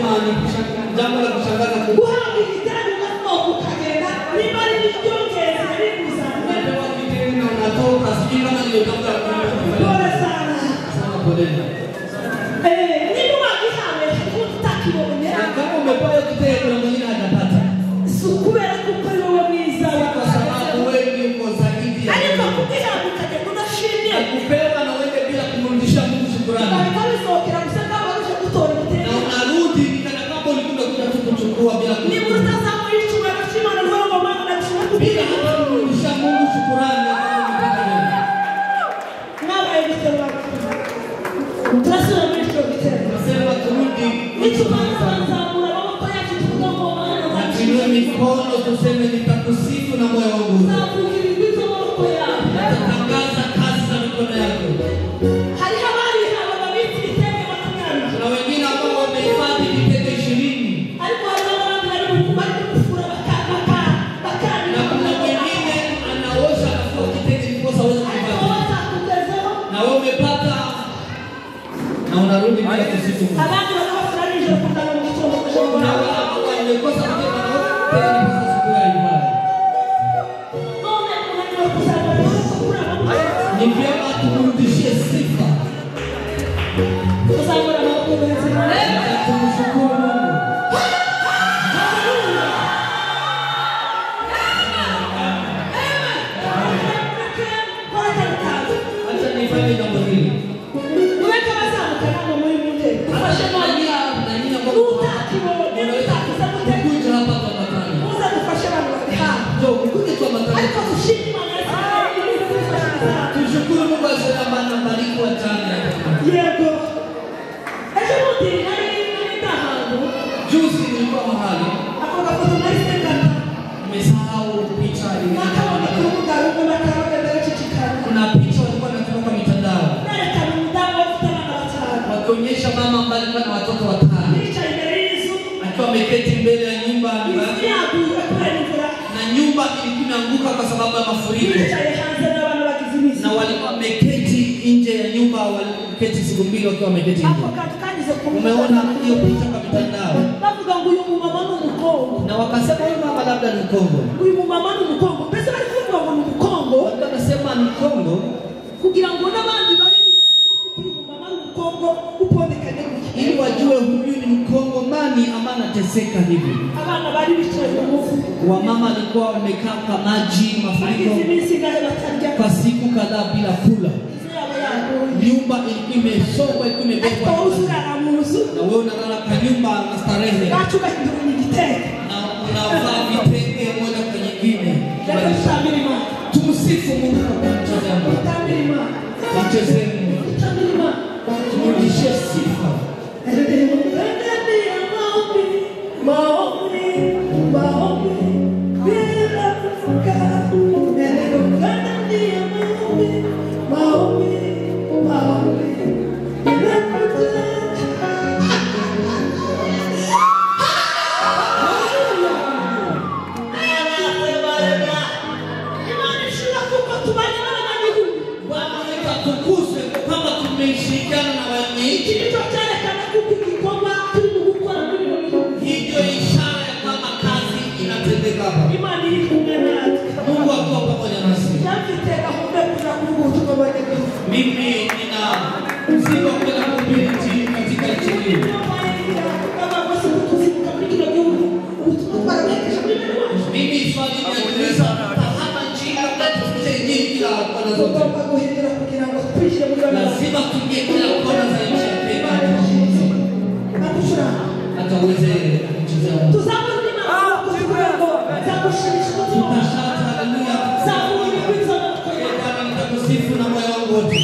nasema ni jambo la kushangaza guhabwa igitego gato ukagenda niba ari ibyongeza ari kuzana unapewa kitendo na unatoka sijui kama ndio kama pole sana poleni niba wagihawe utakibonye kama umepewa kitendo na mwingine hajapata kubera kuko ari wowe mwiza kwa sababu wewe ndio uko zaidi ya ariko kugihabwa ukagenda udashimye kupewa na wewe bila kumrudishia Mungu shukrani ukabizokera gusanga barusha gutora igitego na unarudi kana kama ulikuwa kuja kuchukua bila ni murutazamo y'icyubahiro cy'Imana n'uwo Mana ndashaka bila kumrudishia Mungu shukrani nawe bitero turasura muri cyo bitero nasema turudi nituzamura amaboko yacu tuvuga ngo Mana tuinue mikono tuseme nitakusifu na moyo wangu nzavugira amaboko yawe nitatangaza kazi za mikono yako hari habari haba babiti bitenge makumyabiri kuna wengine ambao wamehifadhi vitego 20 ariko hari abandi bari kufura bakani na kuna wengine anaosha kafua kitego ndiposa aweze kuhifadhi na wewe umepata na unarudi bila kusifu abandi bakafura nijoro kugana mu gitondo na wale ambao wamekosa kutenda tena ndiposa siku ya ibada none unajua kusema kufura ni vyema tumrudishie sifa kuzamura amaboko yawe na tumshukuru Mungu. Acha nifanye jambo hili. Uweka mazamu kama muri munde. Afashe Na nyinyi ambao mnaweza kuja hapa kwa matani. Muza kufashe abantu ha. Njoo ukuje kwa matani. Ariko tushima Tushukuru Mungu asema anabariki wajane. Yego. Ejo muti nari ndahangu. Juzi nilikuwa mahali. Akoga foto naisengana. Nimesahau picha ile. Nakaona kuruka ruko na karoga ndara chichikana. Kuna picha walikuwa wanatoka kwa mitandao. Nare kama mdamu wakutana na watano. Wakionyesha mama ambaye alikuwa na watoto watano. Picha imerizu. Akiwa ameketi mbele ya nyumba yake. Na nyumba ilikuwa imeanguka kwa sababu ya mafuriko. Na walikuwa wameketi nje ya nyumba, waliketi siku mbili wakiwa wameketi nje. Umeona hiyo picha kwa mitandao. Na wakasema huyu mama labda ni Kongo. Huyu mama ni Kongo. Pesa alikuwa ni Kongo. Wakasema ni Kongo. Kugira ngo n'abandi bari kugira mama ni Kongo upondekane ili wajue huyu ni Mkongomani ambaye anateseka hivi. Abana bari bicaye mu mufu. Wamama walikuwa wamekaa kwa maji mafuriko kwa siku kadhaa bila kula. Nyumba ilikuwa imesongwa, ilikuwa imebebwa. Na wewe unalala kwa nyumba na starehe. Na unavaa vitenge moja kwa nyingine. Tumsifu Mungu kwa mchezea Mungu. Mchezea Mungu. Tumrudishie sifa. Tumeshirikiana na wananchi. Hiyo ishara ya kwamba kazi inatendeka hapa. Mungu akiwa pamoja nasi. Mimi nina mzigo kwenda kuhubiri katika nchi hii. Mimi swali niuliza hapa nchini kabla tufike nyingi kila kona zote. Lazima tuingie kila kona za nchi ya Kenya. Hata uweze kuchezea Mungu. Haleluya. Bwana nitakusifu na moyo wangu wote.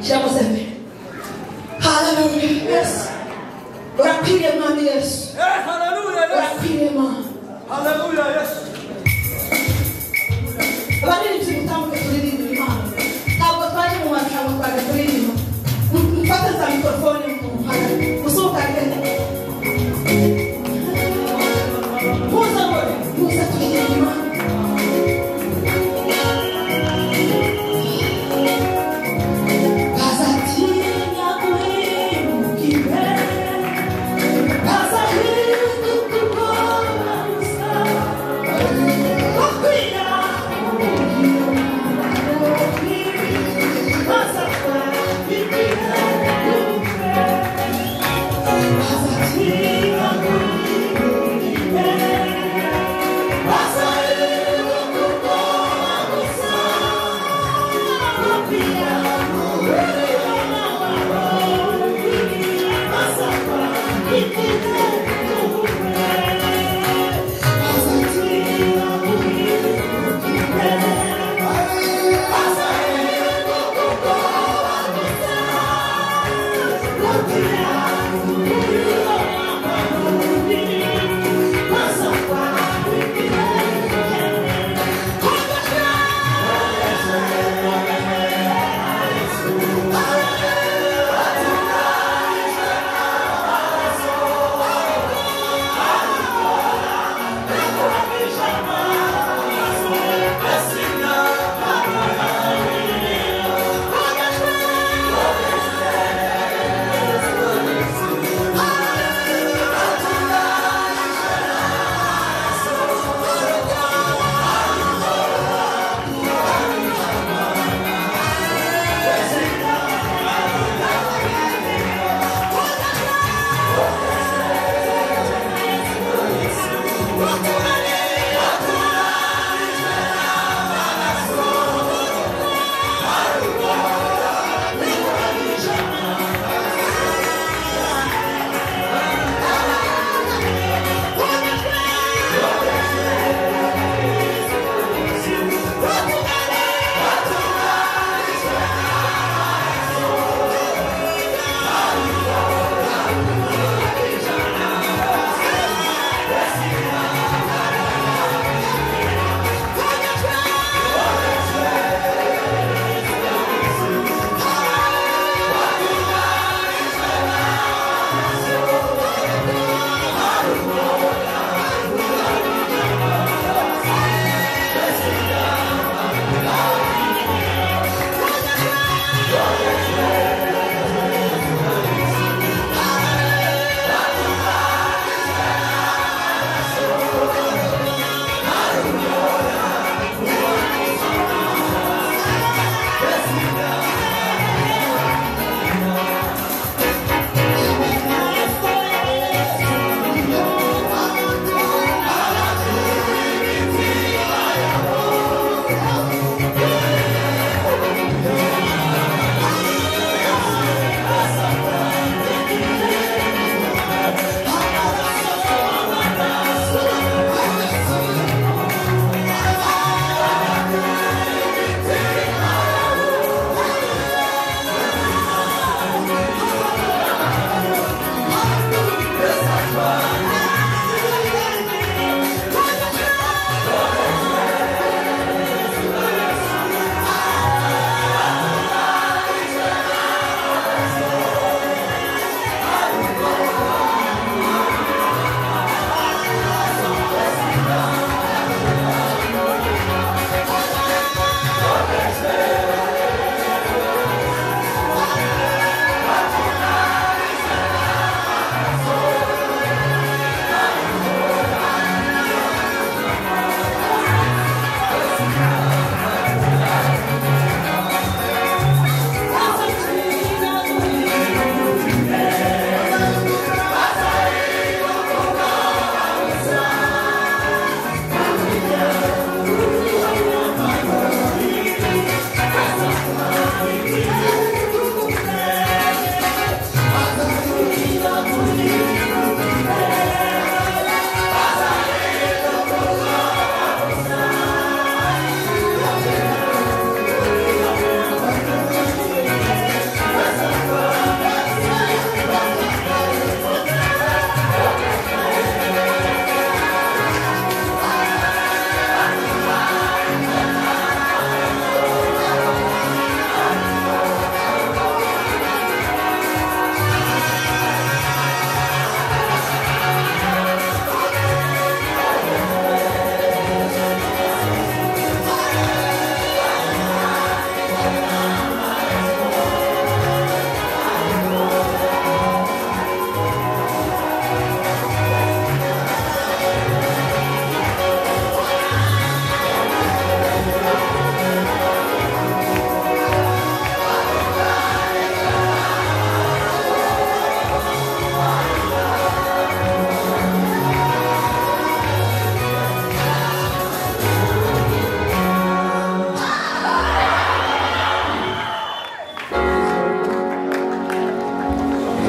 Shyiramo sembe. Hallelujah. Yes. Urakwiriye mwami Yesu. Hallelujah. Yes. Urakwiriye mwami. Hallelujah. Yes. Abandi ntimutambuke turirimba Imana. Ntabwo twaje mu marushanwa twaje kuririmba. Mfate za mikrofone mu muhanda. Musohoka agenda. Musa turirimba Imana.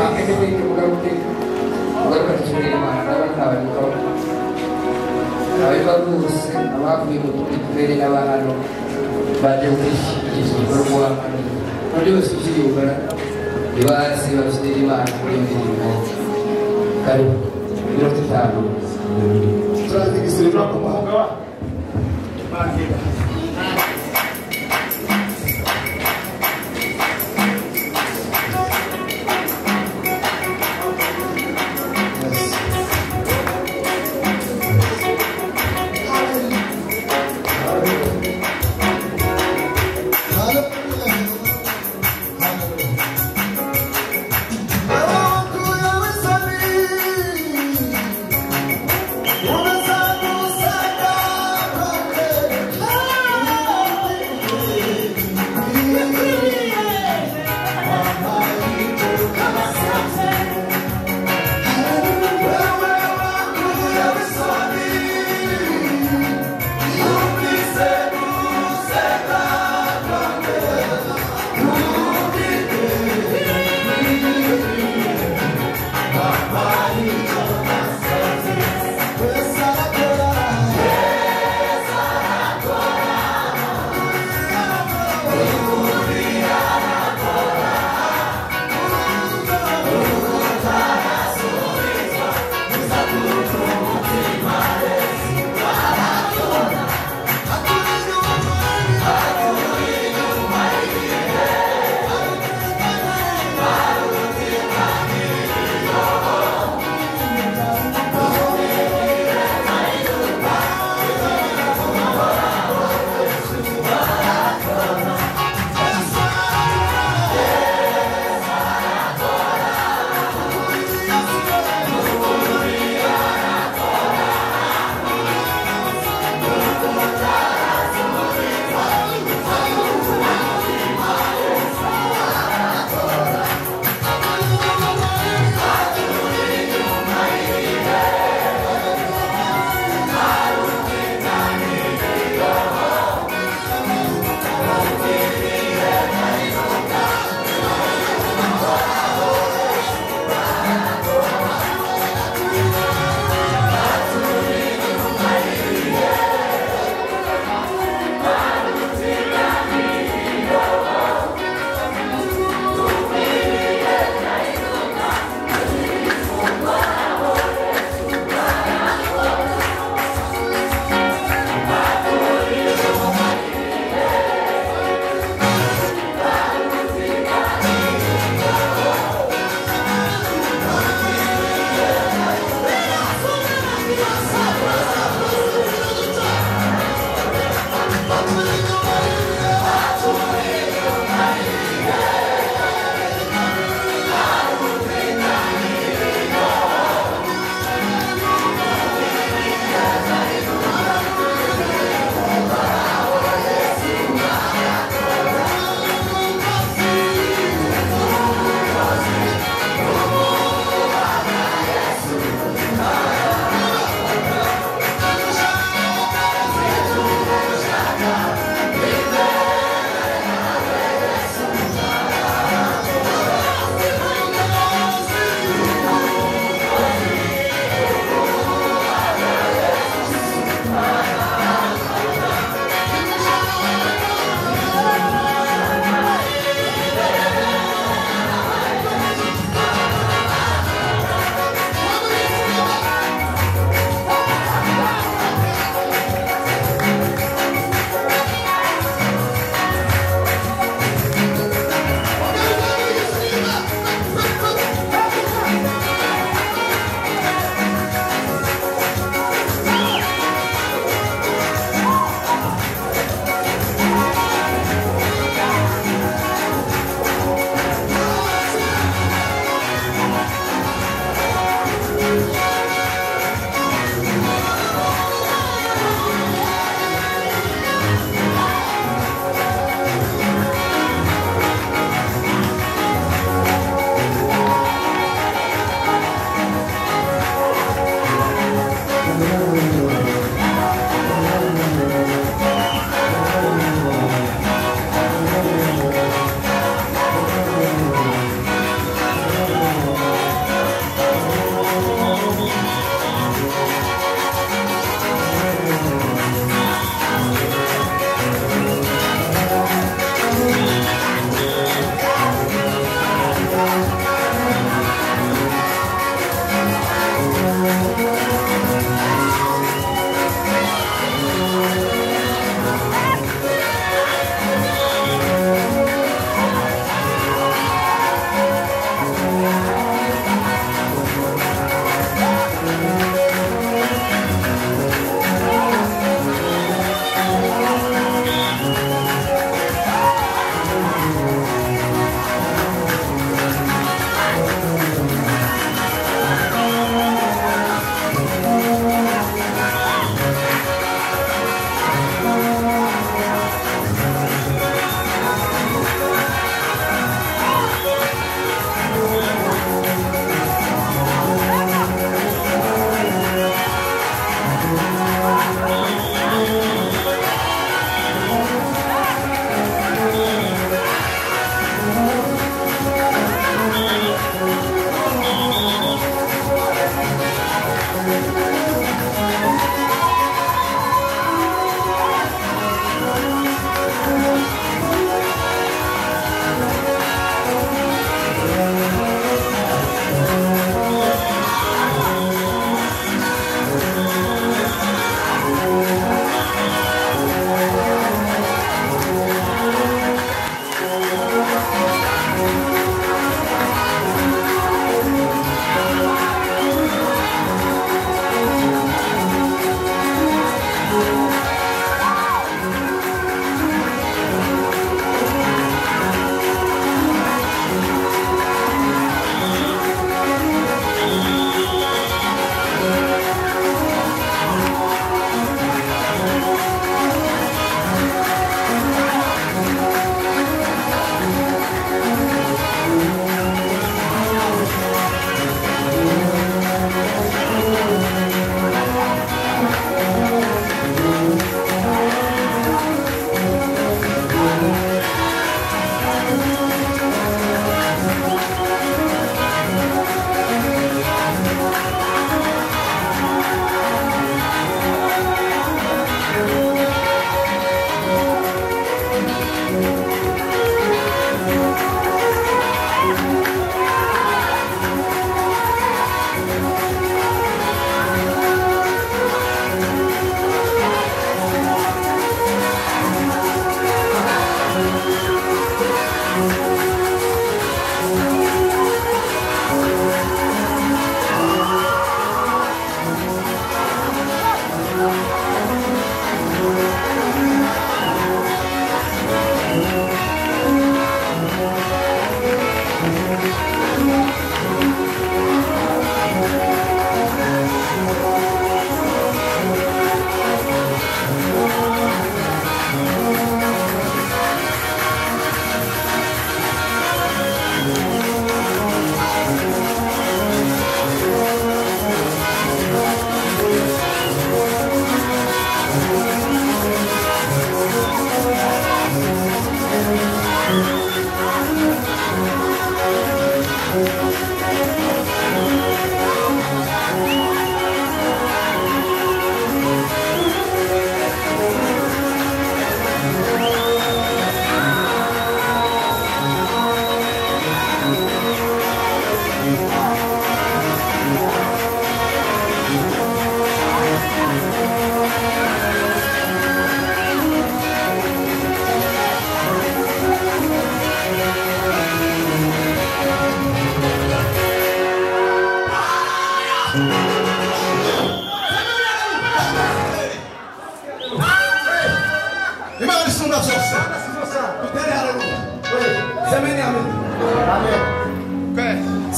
Una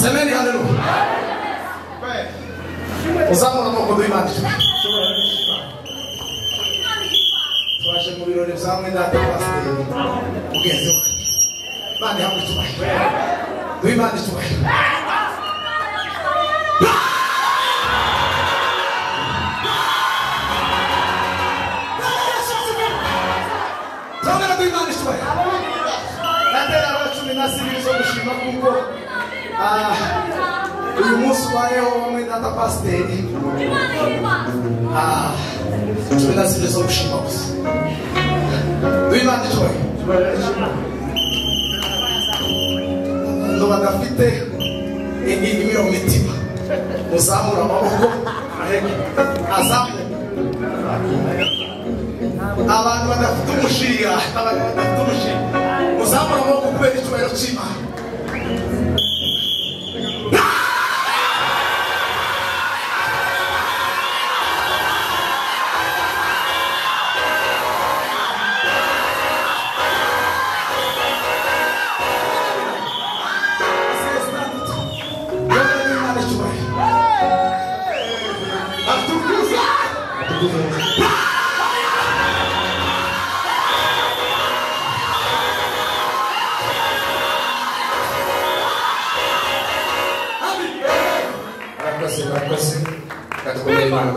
Semeni haleluya. Uzamura amaboko y'Imana. Twaje mu birori bya Mwenda Pastor. Mugenzi wacu. Imana yawe tubahe. Imana tubahe. Tawera Imana tubahe. Natera abacumi nasibirizo gushima kuko uyu munsi ubayeho Mwenda Pastor. Tunasibirizo gushima gusa. Imana tubahe. Ndo bagafite ingingimiro mu mitima. Muzamura amaboko azamuka. Abantu badafite umushinga, muzamura amaboko kubera icyubahiro cy'Imana. Terima kasih. Kata Imana,